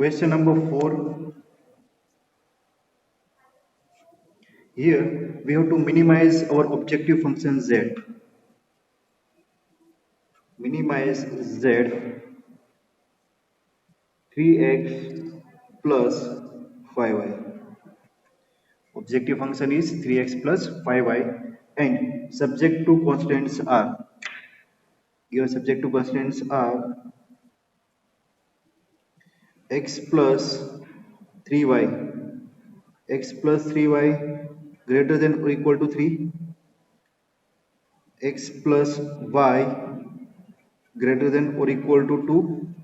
Question number 4. Here we have to minimize our objective function z. Minimize z 3x plus 5y. Objective function is 3x plus 5y and subject to constants are. Your subject to constants are x plus 3y. X plus 3y greater than or equal to 3. X plus y greater than or equal to 2,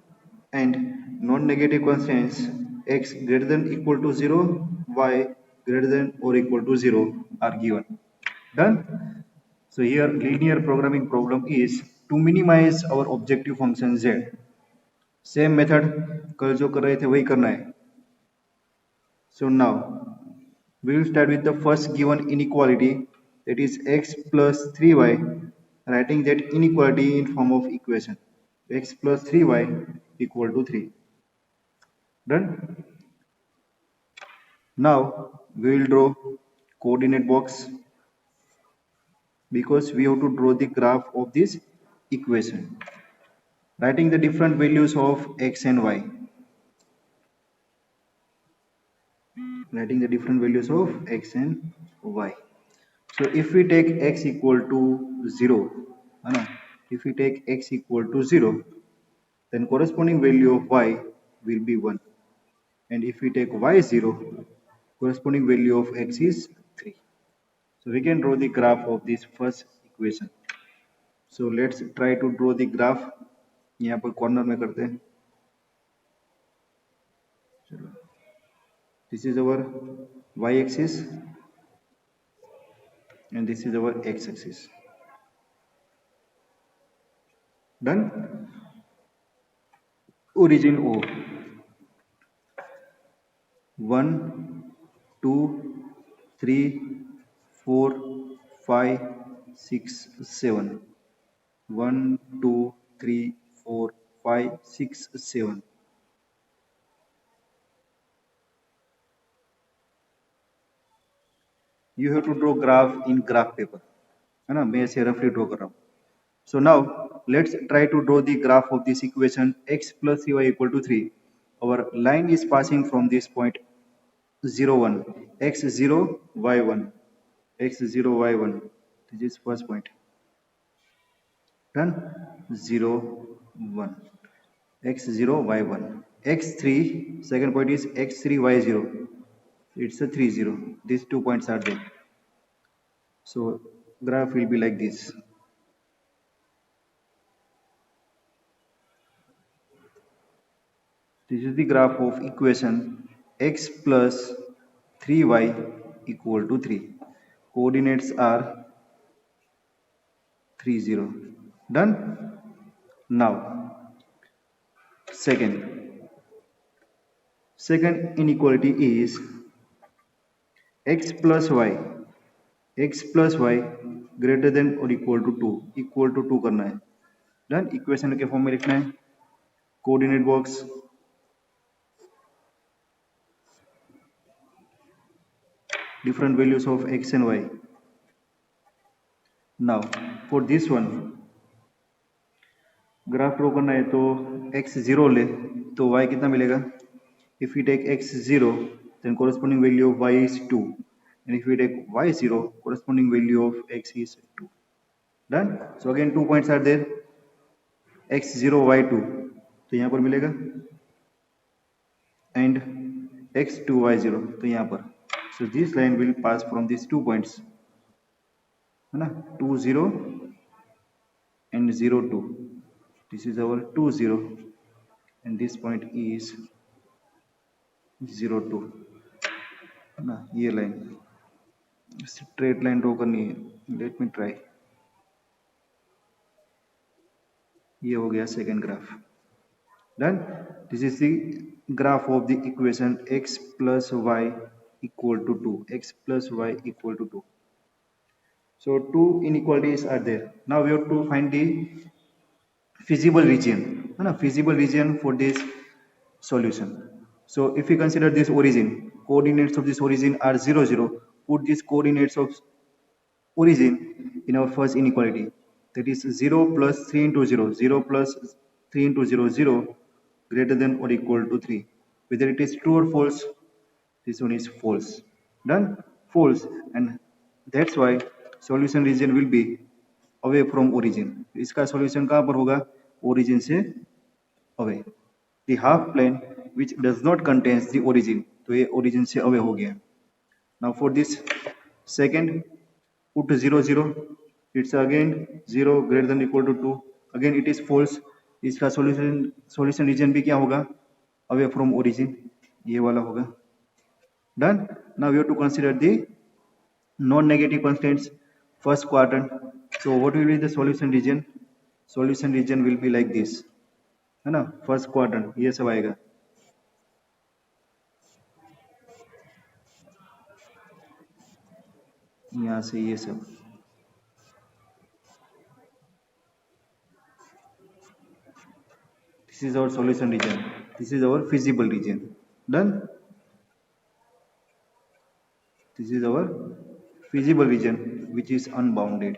and non-negative constants x greater than equal to 0, y greater than or equal to 0 are given. Done? So here linear programming problem is to minimize our objective function z. Same method कल जो कर रहे थे वही करना है. So now we will start with the first given inequality, that is x plus 3y, writing that inequality in form of equation x plus 3y equal to 3. Done? Now we will draw coordinate box because we have to draw the graph of this equation, writing the different values of x and y. Writing the different values of x and y. So if we take x equal to 0, if we take x equal to 0, then corresponding value of y will be 1. And if we take y 0, corresponding value of x is 3. So we can draw the graph of this first equation. So let's try to draw the graph. यहाँ पर corner में करते हैं. This is our y axis and this is our x axis. Done? Origin O. 1, 2, 3, 4, 5, 6, 7. 1, 2, 3, 4, 5, 6, 7. You have to draw graph in graph paper. है ना, मैं ऐसे roughly draw कर रहा हूँ. So now let's try to draw the graph of this equation x plus 3y equal to 3. Our line is passing from this point 0, 1, x 0, y 1, x 0, y 1. This is first point. Done? 0, 1, x 0, y 1, x 3. Second point is x 3, y 0. It's a 3, 0. These 2 points are there. So graph will be like this. This is the graph of equation x plus 3y equal to 3. Coordinates are 3, 0. Done? Now, second inequality is x plus y greater than or equal to 2. Equal to 2 करना है. Done? Equation के form में लिखना है. Coordinate box. Different values of x and y. Now for this one graph draw करना है तो x 0 ले तो y कितना मिलेगा. If we take x 0 then corresponding value of y is 2, and if we take y 0 corresponding value of x is 2. Done? So again 2 points are there, x 0 y 2 तो यहाँ पर मिलेगा, and x 2 y 0 तो यहाँ पर. So this line will pass from these 2 points, है ना, 2 0 and 0 2. This is our 2 0 and this point is 0 2, है ना. ये लाइन स्ट्रेट लाइन ड्रॉ करनी है. Let me try. ये हो गया second graph. Done? This is the graph of the equation x plus y equal to 2. X plus y equal to 2. So two inequalities are there. Now we have to find the feasible region. Feasible region for this solution. So if we consider this origin, coordinates of this origin are 0 0. Put these coordinates of origin in our first inequality, that is 0 plus 3 into 0, 0 plus 3 into 0, 0 greater than or equal to 3. Whether it is true or false, this one is false. Done? False. And that's why solution region will be away from origin. इसका solution कहाँ पर होगा? Origin से away. The half plane which does not contains the origin, तो ये origin से away हो गया. Now for this second, put 0 0, it's again 0 greater than equal to 2. Again it is false. इसका solution region भी क्या होगा? Away from origin. ये वाला होगा. Done? Now we have to consider the non-negative constants, first quadrant. So what will be the solution region? Solution region will be like this, है ना? First quadrant ये सब आएगा. यहाँ से ये सब. This is our solution region. This is our feasible region. Done? This is our feasible region which is unbounded.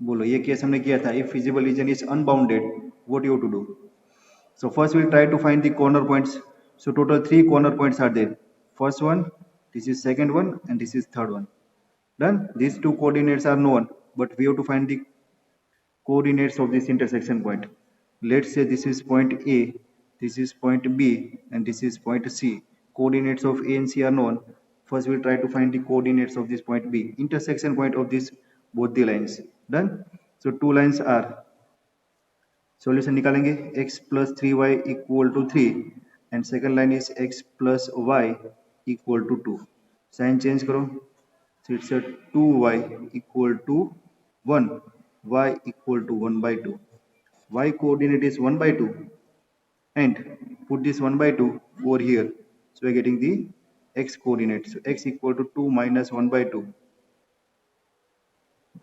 बोलो ये केस हमने किया था. If feasible region is unbounded, what you have to do? So first we'll try to find the corner points. So total 3 corner points are there. First one, this is second one, and this is third one. Done? These two coordinates are known, but we have to find the coordinates of this intersection point. Let's say this is point A, this is point B, and this is point C. Coordinates of A and C are known. First we'll try to find the coordinates of this point B, intersection point of this both the lines. Done? So two lines are, solution निकालेंगे, x plus 3y equal to 3, and second line is x plus y equal to 2. Sign change करो, so it's a 2y equal to 1, y equal to 1 by 2. Y coordinate is 1 by 2, and put this 1 by 2 over here, so we're getting the x coordinate. So x equal to 2 minus 1 by 2,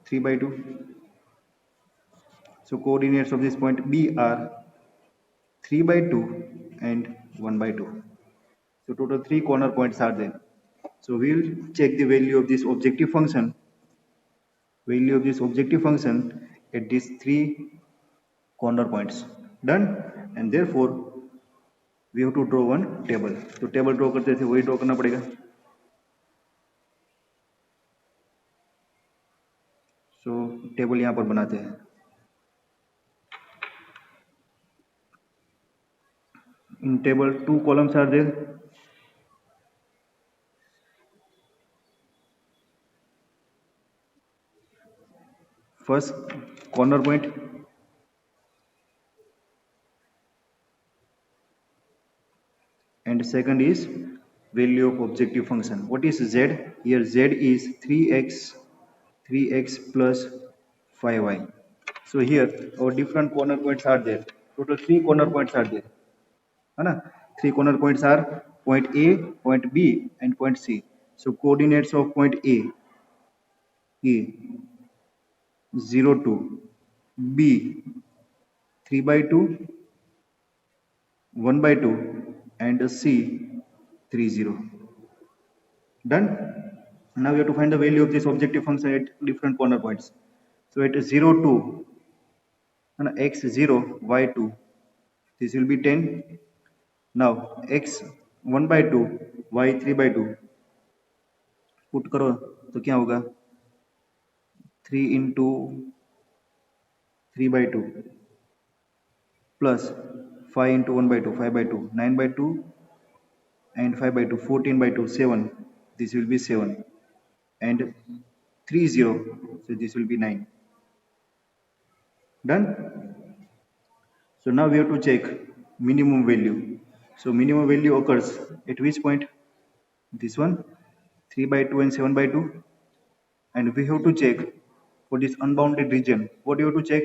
3 by 2. So coordinates of this point B are 3 by 2 and 1 by 2. So total 3 corner points are there. So we will check the value of this objective function, at these 3 corner points. Done? And therefore we have to draw one table. तो table draw करते थे वही draw करना पड़ेगा. सो table यहाँ पर बनाते हैं. In table 2 columns are there. First corner point, and second is value of objective function. What is z? Here z is 3x plus 5y. So here our different corner points are there. Total 3 corner points are there, है ना? 3 corner points are point A, point B, and point C. So coordinates of point A, 0 2, B 3 by 2, 1 by 2, and C 3 0. Done? Now we have to find the value of this objective function at different corner points. So at 0 2, x 0, y 2, this will be 10. Now x 1 by 2, y 3 by 2, put करो तो क्या होगा? 3 into 3 by 2 plus 5 into 1 by 2, 5 by 2, 9 by 2, and 5 by 2, 14 by 2, 7. This will be 7, and 3 0, so this will be 9. Done? So now we have to check minimum value. So minimum value occurs at which point? This one, 3 by 2 and 7 by 2. And we have to check for this unbounded region. What do you have to check?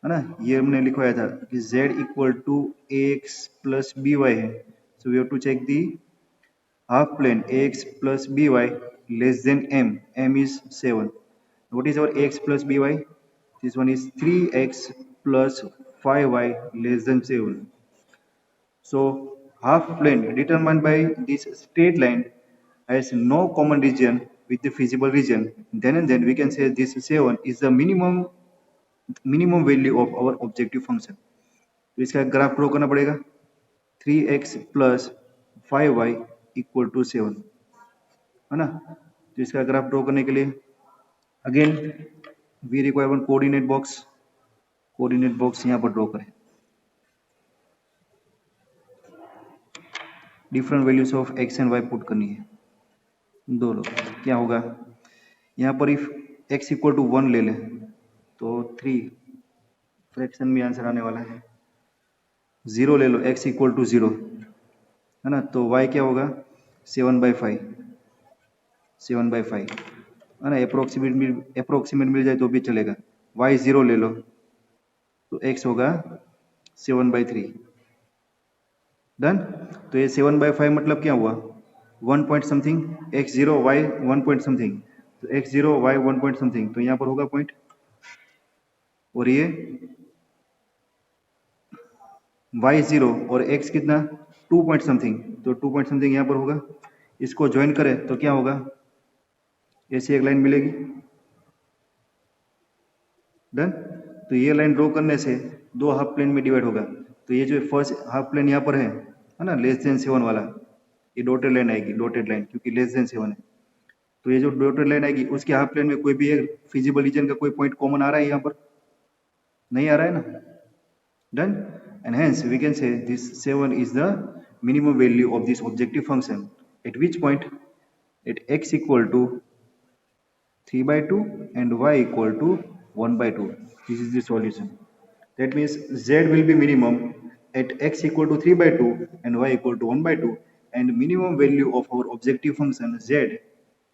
है ना, ये हमने लिखवाया था कि z equal to ax plus by है. So we have to check the half plane ax plus by less than m. M is 7. What is our ax plus by? This one is 3x plus 5y less than 7. So half plane determined by this straight line has no common region with the feasible region. Then and then we can say this 7 is the minimum value of our objective function. तो इसका graph draw करना पड़ेगा 3x plus 5y equal to 7, है ना। तो इसका graph draw करने के लिए again we require one coordinate box यहाँ पर ड्रॉ करें। Different values of x and y put करनी है दोनों। क्या होगा यहाँ पर इफ x इक्वल टू 1 ले लें तो 3 फ्रैक्शन में आंसर आने वाला है। 0 ले लो, x इक्वल टू 0, है ना। तो y क्या होगा 7/5, 7/5, है ना। अप्रोक्सीमेट मिल जाए तो भी चलेगा। y 0 ले लो तो x होगा 7/3, डन। तो ये 7/5 मतलब क्या हुआ 1 point something, x0 y 1 point something, तो x0 y 1 पॉइंट समथिंग, तो यहाँ पर होगा पॉइंट। और ये y0 और x कितना 2 पॉइंट समथिंग, तो 2 पॉइंट समथिंग यहाँ पर होगा। इसको ज्वाइन करें तो क्या होगा ऐसी एक लाइन मिलेगी, डन। तो ये लाइन ड्रॉ करने से दो हाफ प्लेन में डिवाइड होगा। तो ये जो फर्स्ट हाफ प्लेन यहाँ पर है ना, लेस देन 7 वाला, ये डॉटेड लाइन आएगी, डॉटेड लाइन, क्योंकि लेस देन 7 है। तो ये जो डॉटेड लाइन आएगी उसके हाफ प्लेन में कोई भी एक फिजिबल रीजन का कोई पॉइंट कॉमन आ रहा है यहाँ पर, नहीं आ रहा है ना, done. And hence we can say this 7 is the minimum value of this objective function, at which point at x equal to 3/2 and y equal to 1/2. This is the solution. That means z will be minimum at x equal to 3/2 and y equal to 1/2, and minimum value of our objective function z,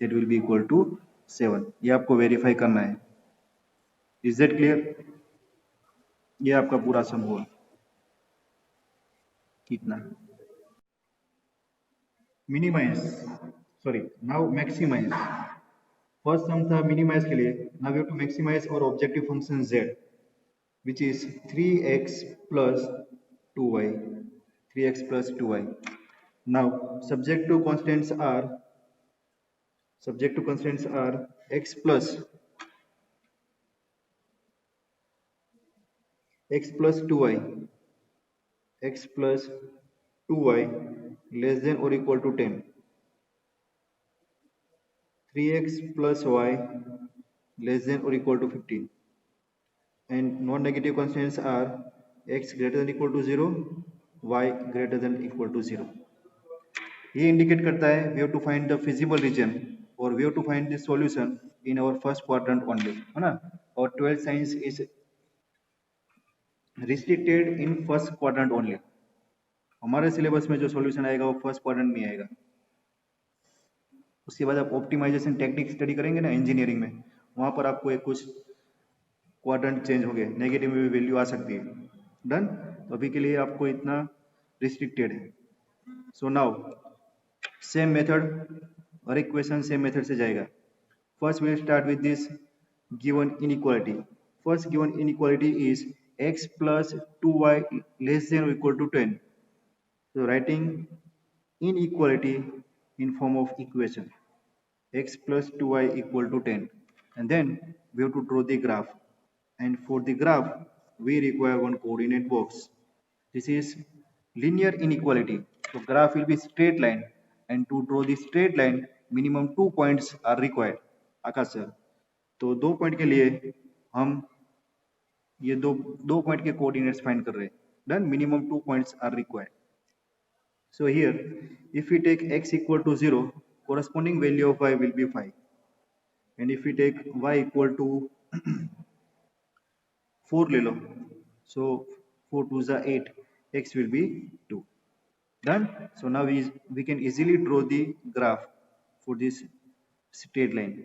that will be equal to 7. ये आपको verify करना है। Is that clear? ये आपका पूरा sum हुआ कितना, minimize, sorry now maximize. First sum था मिनिमाइज के लिए, now we have to maximize और objective function z, which is 3x plus 2y, 3x plus 2y. Now subject to constants are x plus 2y, x plus 2y less than or equal to 10, 3x plus y less than or equal to 15, and non-negative constants are x greater than equal to 0, y greater than equal to 0. ये indicate करता है we have to find the feasible region or we have to find the solution in our first quadrant only, है ना। और 12th science is restricted in first quadrant only. हमारे syllabus में जो solution आएगा वो फर्स्ट क्वाड्रेंट में आएगा। उसके बाद आप ऑप्टिमाइजेशन टेक्निक स्टडी करेंगे ना इंजीनियरिंग में, वहां पर आपको एक कुछ क्वाड्रेंट चेंज हो गए, नेगेटिव में भी वैल्यू आ सकती है, डन। तो अभी के लिए आपको इतना रिस्ट्रिक्टेड है। सो नाउ सेम मेथड, हर इक्वेशन सेम मेथड से जाएगा। First will start with this given inequality. First given inequality is x plus 2y less than or equal to 10. So writing inequality in form of equation x plus 2y equal to 10, and then we have to draw the graph, and for the graph we require one coordinate box. This is linear inequality, so graph will be straight line, and to draw the straight line minimum 2 points are required. Akash sir, तो 2 point के लिए हम ये दो point के coordinates find कर रहे हैं, done. Minimum 2 points are required. So here, if we take x equal to 0, corresponding value of y will be 5. And if we take y equal to 4 ले लो, so 4 2 is 8, x will be 2. Done. So now we can easily draw the graph for this straight line.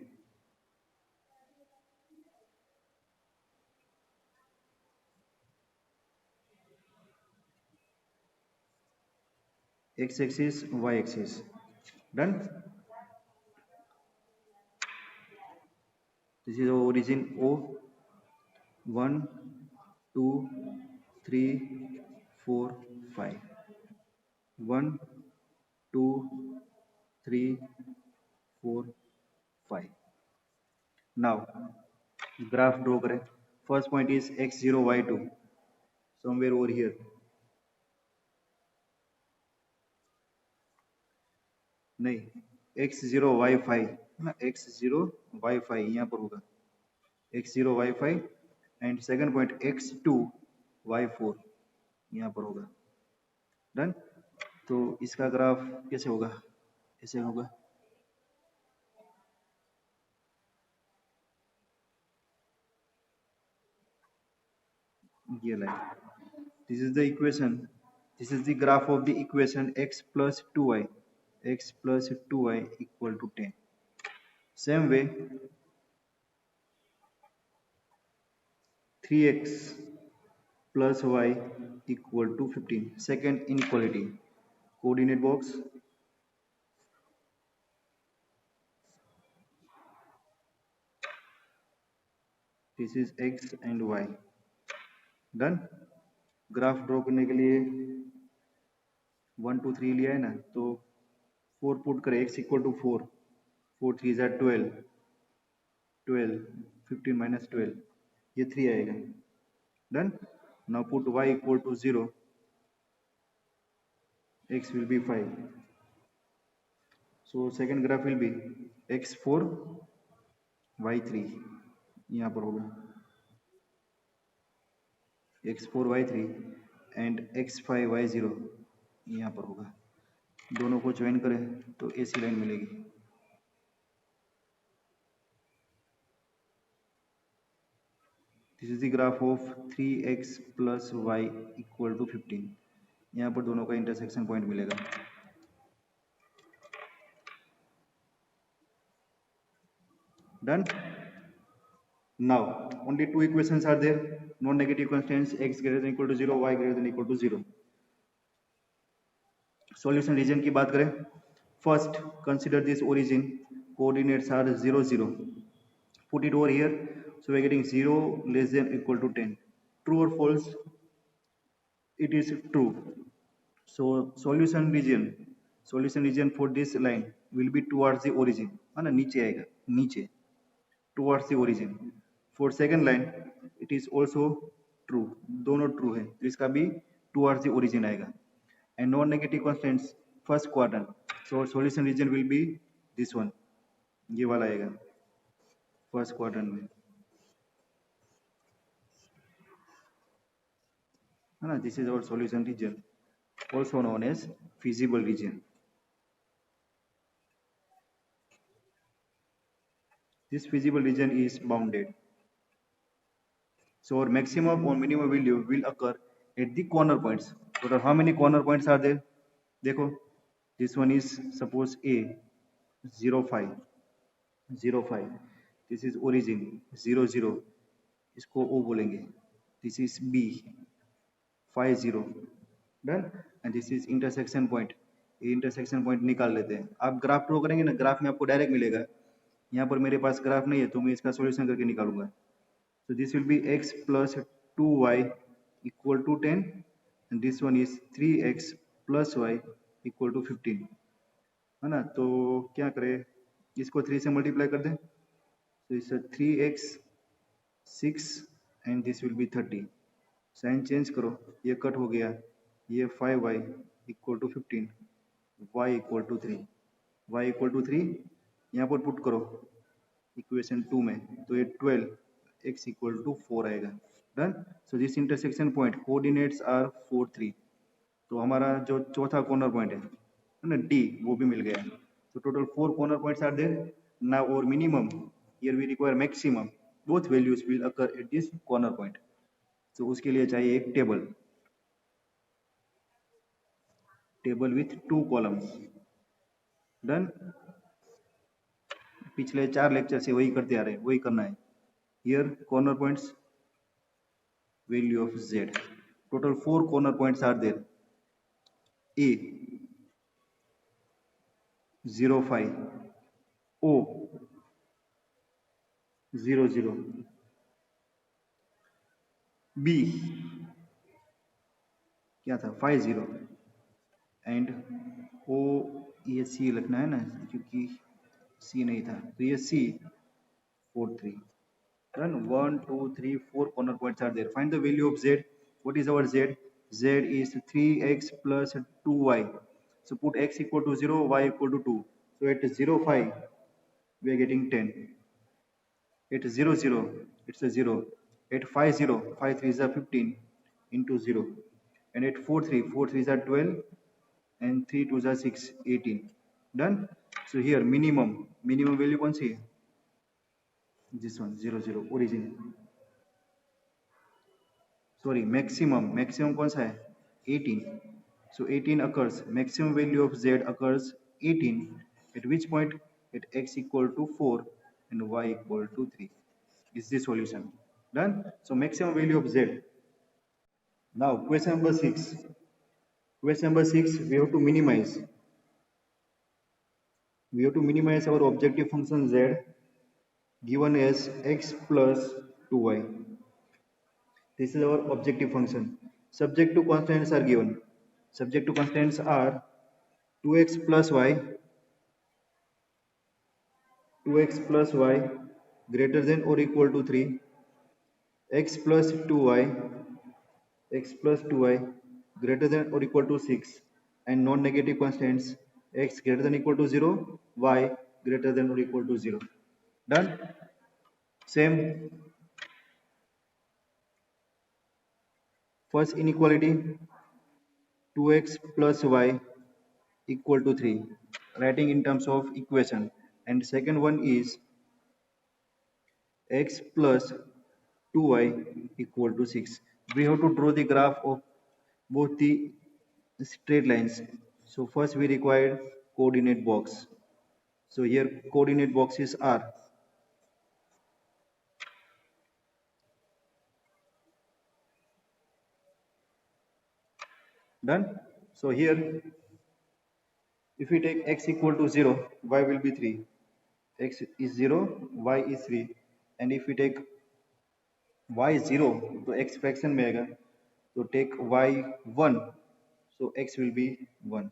X axis, y axis. Done. This is our origin O. 1 2 3 4 5. 1 2 3 4 5. Now graph draw करें. First point is x0 y2 somewhere over here. नहीं, x0 y5 है ना, x0 y5 यहाँ पर होगा, x0 y5 and second point x2 y4 यहाँ पर होगा. डन. तो इसका ग्राफ कैसे होगा, ऐसे होगा. ये line, this is the equation, this is the graph of the equation x plus 2y, x plus 2y equal to 10. Same way 3x plus y equal to 15. Second inequality, coordinate box. This is x and y. Done. Graph draw करने के लिए 1 2 3 लिया है ना, तो 4 put करें, x equal to 4, 4 3 ज़ा 12, 12 15 minus 12, ये 3 आएगा. Done. Now put y equal to 0, x will be 5. So second graph will be x4 y3 यहाँ पर होगा, x4 y3 and x5 y0 यहाँ पर होगा. दोनों को ज्वाइन करें तो ऐसी लाइन मिलेगी. This is the graph of 3x plus y equal to 15. यहाँ पर दोनों का इंटरसेक्शन पॉइंट मिलेगा. Done. Now only two equations are there, non-negative constants, x greater than equal to 0, y greater than equal to 0. Solution region की बात करें. First consider this origin, coordinates are 0 0. Put it over here, so we are getting 0 less than equal to 10. True or false? It is true. So solution region for this line will be towards the origin, है ना, नीचे आएगा, नीचे, towards the origin. For second line it is also true, दोनों true है, तो इसका भी towards the origin आएगा. And non-negative constants first quadrant, so solution region will be this one, ये वाला आएगा फर्स्ट क्वाड्रेंट में, है ना. This is our solution region, also known as feasible region. This feasible region is bounded. So our maximum or minimum value will occur at the corner points. So how many corner points are there? देखो, this one is suppose A 0 5 0 5. This is origin 0 0. इसको O बोलेंगे. This is B 5 0. Done. And this is intersection point. ये intersection point निकाल लेते हैं. आप graph draw करेंगे ना, ग्राफ में आपको डायरेक्ट मिलेगा. यहाँ पर मेरे पास ग्राफ नहीं है तो मैं इसका सॉल्यूशन करके निकालूंगा. So this will be x plus 2y equal to 10 and this one is 3x plus y equal to 15, है ना. तो क्या करें, इसको 3 से मल्टीप्लाई कर दें, तो इस 3x 6 and this will be 30. Sign change करो, ये कट हो गया, ये 5y equal to 15, y equal to 3, y equal to 3 यहाँ पर पुट करो इक्वेशन 2 में, तो ये 12 x equal to 4 आएगा. Done. So this intersection point coordinates are 4 3. तो हमारा जो चौथा कॉर्नर पॉइंट है ना, डी, वो भी मिल गया. तो total 4 corner points are there. Now और minimum, here we require maximum, both values will occur at this corner point. तो उसके लिए चाहिए एक टेबल विथ 2 कॉलम्स. डन. पिछले 4 लेक्चर से वही करते आ रहे हैं, वही करना है. Here corner points, value of z. Total 4 corner points are there. A 0 5, O 0 0, B क्या था 5 0, एंड ओ, ये सी लिखना है ना क्योंकि सी नहीं था, तो ये सी 4 3. Run 1 2 3 4 corner points are there. Find the value of z. What is our z? Z is 3x plus 2y. So put x equal to 0, y equal to 2. So at 0 5 we are getting 10. At 0 0 it's a 0. At 5 0 5 3 is a 15 into 0. And at 4 3 4 3 is a 12 and 3 2 is a 6 18. Done. So here minimum value कौन सी है? This one 0 0 origin. Sorry, maximum कौन सा है? 18. So 18 occurs, maximum value of z occurs 18, at which point? At x equal to 4 and y equal to 3 is the solution. Done. So maximum value of z. Now question number 6. Question number 6, we have to minimize our objective function z given as x plus 2y. This is our objective function. Subject to constants are given. Subject to constants are 2x plus y, 2x plus y greater than or equal to 3, x plus 2y, x plus 2y greater than or equal to 6, and non-negative constants x greater than or equal to 0, y greater than or equal to 0. Done? Same. First inequality, 2x plus y equal to 3, writing in terms of equation. And second one is x plus 2y equal to 6. We have to draw the graph of both the straight lines. So first we require coordinate box. So here coordinate boxes are done. So here if we take x equal to 0, y will be 3. X is 0, y is 3. And if we take y 0 तो x fraction में आएगा, तो take y 1, so x will be 1.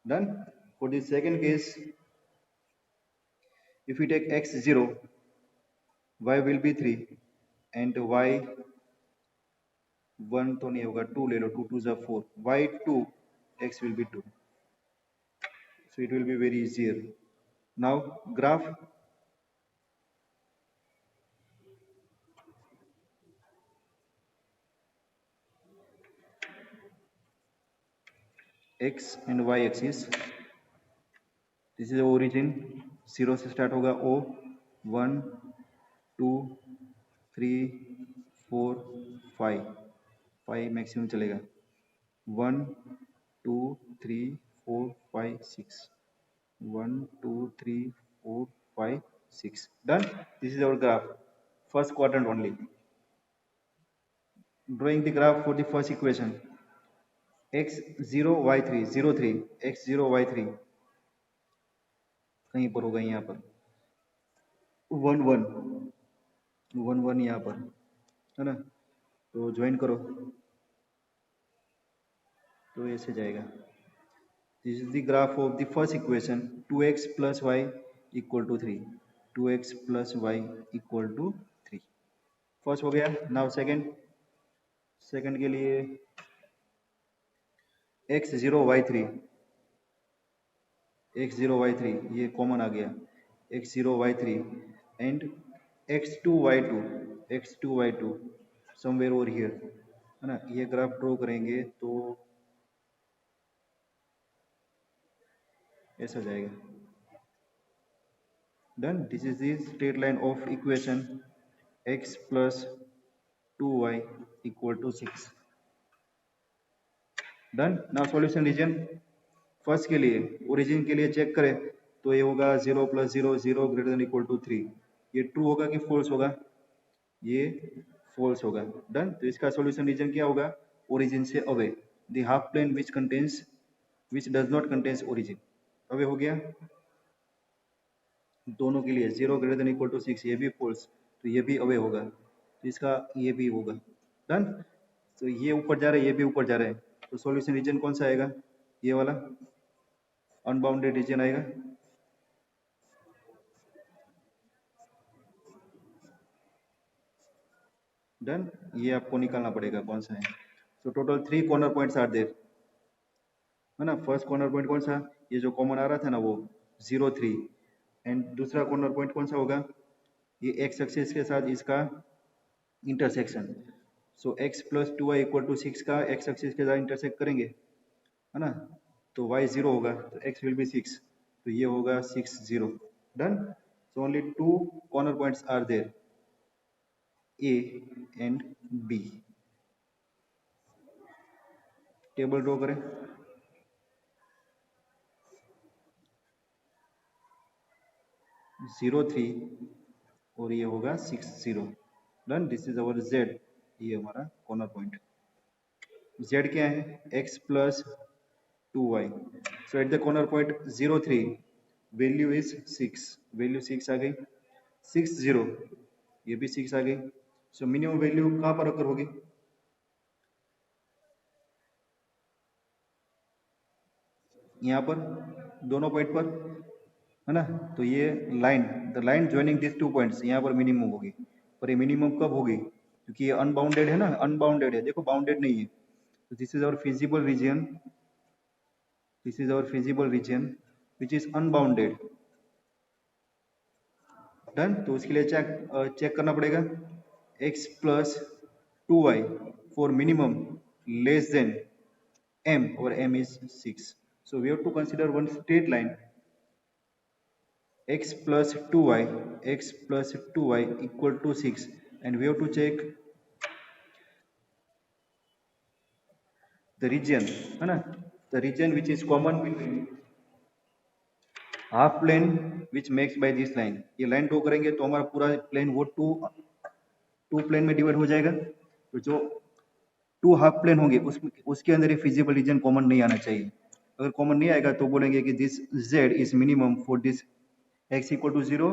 Done. For the second case, if we take x 0, y will be 3 and y 1 तो नहीं होगा, 2 ले लो, 2 2 4, y 2, x will be 2. So it will be very easier. Now graph x and y axis. This is the origin, 0 से start होगा o, 1 2 3 4 5, 5 maximum चलेगा, 1 2 3 4 5 6, 1 2 3 4 5 6. Done. This is our graph, first quadrant only. Drawing the graph for the first equation, x 0 y 3 0 3, x 0 y 3 कहीं पर होगा, यहाँ पर 1 1 1 1 यहाँ पर है ना, तो ज्वाइन करो तो ऐसे जाएगा. This is the graph of the first equation, 2x plus y equal to 3, 2x plus y equal to 3. First हो गया. नाउ सेकंड के लिए x 0 y 3, x 0 y 3 ये कॉमन आ गया, x 0 y 3 and x 2 y 2, x 2 y 2 somewhere over here है ना. ये graph draw करेंगे तो ऐसा जाएगा. Done. This is the straight line of equation x plus 2y equal to 6. Done. Now solution region. First के लिए ओरिजिन के लिए चेक करें तो ये होगा 0 plus 0 0 greater than equal to 3. ये ट्रू होगा कि फॉल्स होगा? ये फॉल्स होगा. डन. तो इसका सॉल्यूशन रीजन क्या होगा? ओरिजिन से away, the half plane which does not contains origin. Away हो गया. दोनों के लिए 0 greater than equal to 6, ये भी फॉल्स, तो ये भी अवे होगा, तो इसका ये भी होगा. डन. तो ये ऊपर जा रहा है, ये भी ऊपर जा रहा है, तो सॉल्यूशन रीजन कौन सा आएगा? ये वाला अनबाउंडेड रीजन आएगा। डन, ये आपको निकालना पड़ेगा कौन सा है। So total 3 corner points are there, है ना। फर्स्ट कॉर्नर पॉइंट कौन सा, ये जो कॉमन आ रहा था ना वो 0 3, एंड दूसरा कॉर्नर पॉइंट कौन सा होगा, ये एक्स एक्सिस के साथ इसका इंटरसेक्शन। So x plus 2y equal to 6 का एक्स एक्सिस के साथ इंटरसेक्ट करेंगे, है ना, तो y 0 होगा तो x विल बी 6, तो ये होगा 6 0। Done. So only 2 corner points are there, A and B। Table draw करें। 0 3 और ये होगा 6 0। Done, this is our z, ये हमारा कॉर्नर पॉइंट। z क्या है, x plus 2y। So at the corner point 0 3 value is 6, value 6 आ गई। 6 0, ये भी 6 आ गई। सो मिनिमम वैल्यू कहाँ पर अकर होगी, यहाँ पर दोनों पॉइंट पर, है ना। तो ये line, the line joining this 2 points यहाँ पर मिनिमम होगी। पर ये मिनिमम कब होगी, क्योंकि ये अनबाउंडेड है ना, अनबाउंडेड है, देखो बाउंडेड नहीं है। तो this is our feasible region, this is our feasible region which is unbounded. Done, तो उसके लिए चेक करना पड़ेगा x plus 2y for minimum less than m, और m is 6. So we have to consider one straight line x plus 2y, x plus 2y equal to 6, and we have to check the region, है ना, the region which is common between half plane which makes by this line। ये line draw करेंगे तो हमारा पूरा plane वो to plane में divide हो जाएगा। तो जो टू हाफ प्लेन होंगे उसके अंदर ये फिजिबल रीजन कॉमन नहीं आना चाहिए। अगर कॉमन नहीं आएगा तो बोलेंगे कि this z is minimum for this x equal to 0,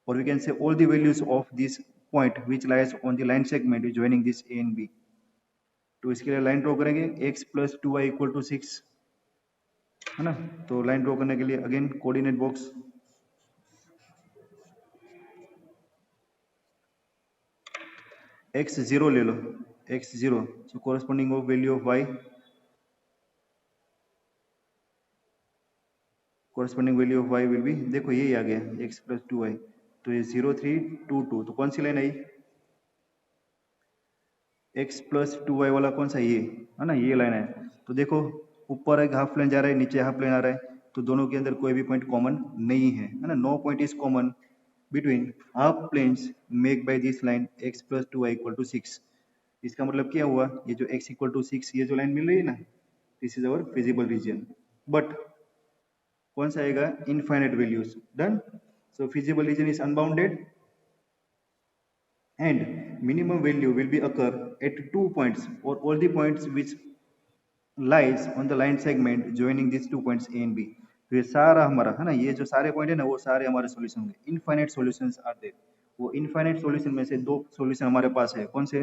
or we can say all the values of this point which lies on the line segment joining this a and b। तो इसके लिए line draw करेंगे x plus 2y equal to 6, है ना। तो line draw करने के लिए अगेन कोऑर्डिनेट बॉक्स, x 0 ले लो, x 0, so corresponding of value of y, corresponding value of y will be, देखो यही आ गया x प्लस 2y, तो ये 0 3 2 2, तो कौन सी लाइन आई, x प्लस 2y वाला कौन सा, ये है ना, ये लाइन है। तो देखो ऊपर एक हाफ प्लेन जा रहा है, नीचे हाफ प्लेन आ रहा है, तो दोनों के अंदर कोई भी पॉइंट कॉमन नहीं है, है ना। No point is common between half planes make by this line x plus 2y equal to 6। इसका मतलब क्या हुआ, ये जो x इक्वल टू 6 ये जो लाइन मिल रही है ना, this is our feasible region. But कौन सा आएगा, infinite values. Done, so feasible region is unbounded and minimum value will be occur at 2 points or all the points which lies on the line segment joining these 2 points a and b। तो ये सारा हमारा, है ना, ये जो सारे point है ना वो सारे हमारे सॉल्यूशन होंगे। इनफाइनाइट सॉल्यूशंस आर देयर, वो इनफाइनाइट सॉल्यूशन में से दो सॉल्यूशन हमारे पास है, कौन से,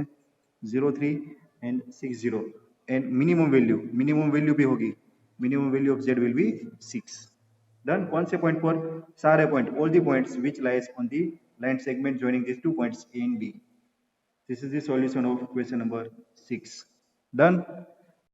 0 3 एंड 6 0। एंड मिनिमम वैल्यू भी होगी, minimum value of z will be 6। Done, कौन से पॉइंट पर, सारे point, all the points which lies on the line segment joining these 2 points a and b। This is the solution of question number 6। Done।